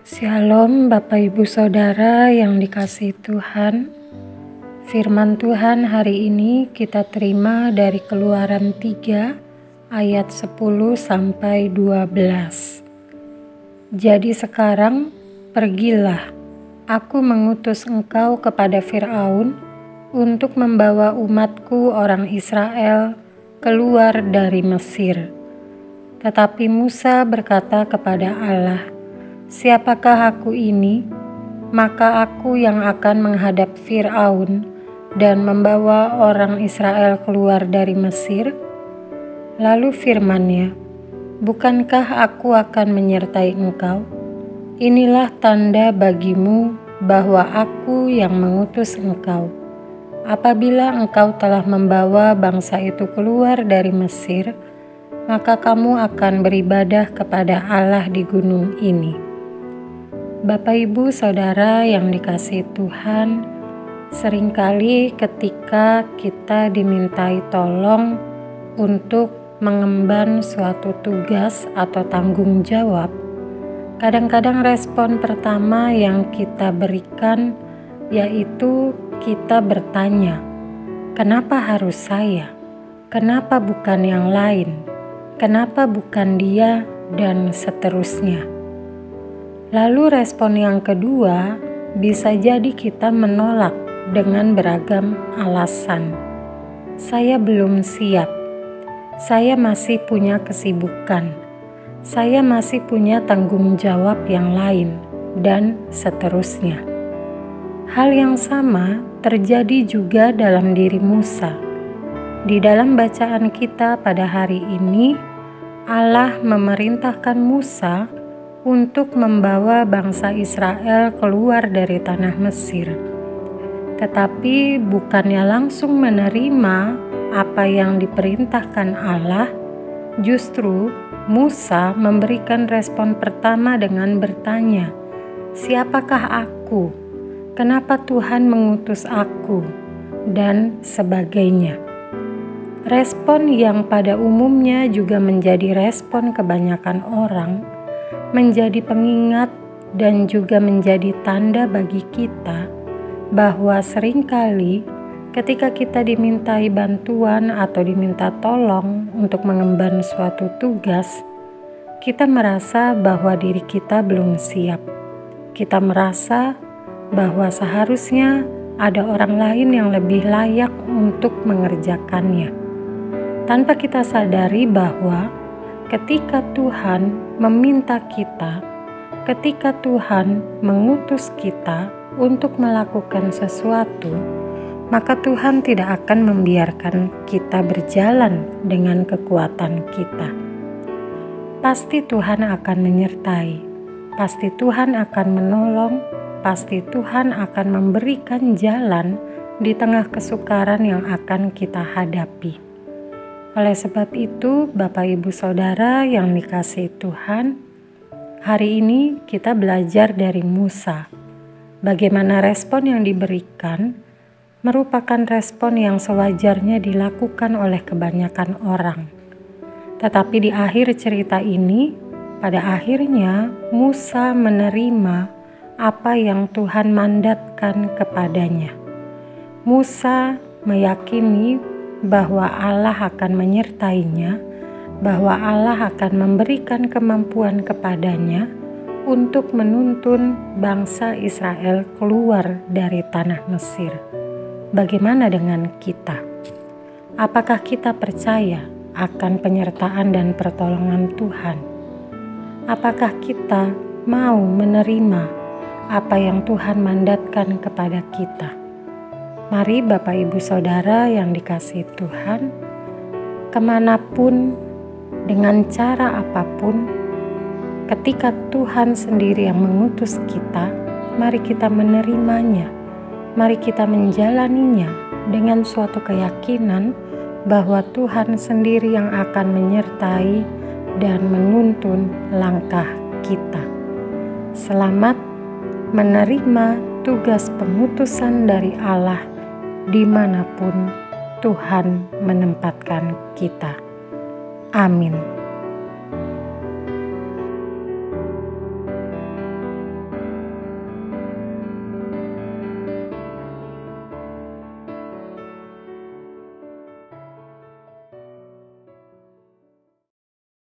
Shalom Bapak Ibu Saudara yang dikasihi Tuhan. Firman Tuhan hari ini kita terima dari Keluaran 3 ayat 10 sampai 12. Jadi sekarang pergilah, aku mengutus engkau kepada Firaun untuk membawa umatku orang Israel keluar dari Mesir. Tetapi Musa berkata kepada Allah, "Siapakah aku ini? Maka aku yang akan menghadap Firaun dan membawa orang Israel keluar dari Mesir." Lalu firman-Nya, "Bukankah aku akan menyertai engkau? Inilah tanda bagimu bahwa aku yang mengutus engkau. Apabila engkau telah membawa bangsa itu keluar dari Mesir, maka kamu akan beribadah kepada Allah di gunung ini." Bapak Ibu Saudara yang dikasihi Tuhan, seringkali ketika kita dimintai tolong untuk mengemban suatu tugas atau tanggung jawab, kadang-kadang respon pertama yang kita berikan yaitu kita bertanya, "Kenapa harus saya? Kenapa bukan yang lain? Kenapa bukan dia?" dan seterusnya. Lalu respon yang kedua bisa jadi kita menolak dengan beragam alasan. Saya belum siap, saya masih punya kesibukan, saya masih punya tanggung jawab yang lain, dan seterusnya. Hal yang sama terjadi juga dalam diri Musa. Di dalam bacaan kita pada hari ini, Allah memerintahkan Musa untuk membawa bangsa Israel keluar dari tanah Mesir. Tetapi bukannya langsung menerima apa yang diperintahkan Allah, justru Musa memberikan respon pertama dengan bertanya, "Siapakah aku? Kenapa Tuhan mengutus aku?" dan sebagainya. Respon yang pada umumnya juga menjadi respon kebanyakan orang, menjadi pengingat dan juga menjadi tanda bagi kita bahwa seringkali ketika kita dimintai bantuan atau diminta tolong untuk mengemban suatu tugas, kita merasa bahwa diri kita belum siap. Kita merasa bahwa seharusnya ada orang lain yang lebih layak untuk mengerjakannya, tanpa kita sadari bahwa ketika Tuhan meminta kita, ketika Tuhan mengutus kita untuk melakukan sesuatu, maka Tuhan tidak akan membiarkan kita berjalan dengan kekuatan kita. Pasti Tuhan akan menyertai, pasti Tuhan akan menolong, pasti Tuhan akan memberikan jalan di tengah kesukaran yang akan kita hadapi. Oleh sebab itu, Bapak Ibu Saudara yang dikasihi Tuhan, hari ini kita belajar dari Musa. Bagaimana respon yang diberikan merupakan respon yang sewajarnya dilakukan oleh kebanyakan orang. Tetapi di akhir cerita ini, pada akhirnya Musa menerima apa yang Tuhan mandatkan kepadanya. Musa meyakini bahwa Allah akan menyertainya, bahwa Allah akan memberikan kemampuan kepadanya untuk menuntun bangsa Israel keluar dari tanah Mesir. Bagaimana dengan kita? Apakah kita percaya akan penyertaan dan pertolongan Tuhan? Apakah kita mau menerima apa yang Tuhan mandatkan kepada kita? Mari Bapak Ibu Saudara yang dikasihi Tuhan, kemanapun, dengan cara apapun, ketika Tuhan sendiri yang mengutus kita, mari kita menerimanya, mari kita menjalaninya dengan suatu keyakinan bahwa Tuhan sendiri yang akan menyertai dan menuntun langkah kita. Selamat menerima tugas pengutusan dari Allah dimanapun Tuhan menempatkan kita. Amin.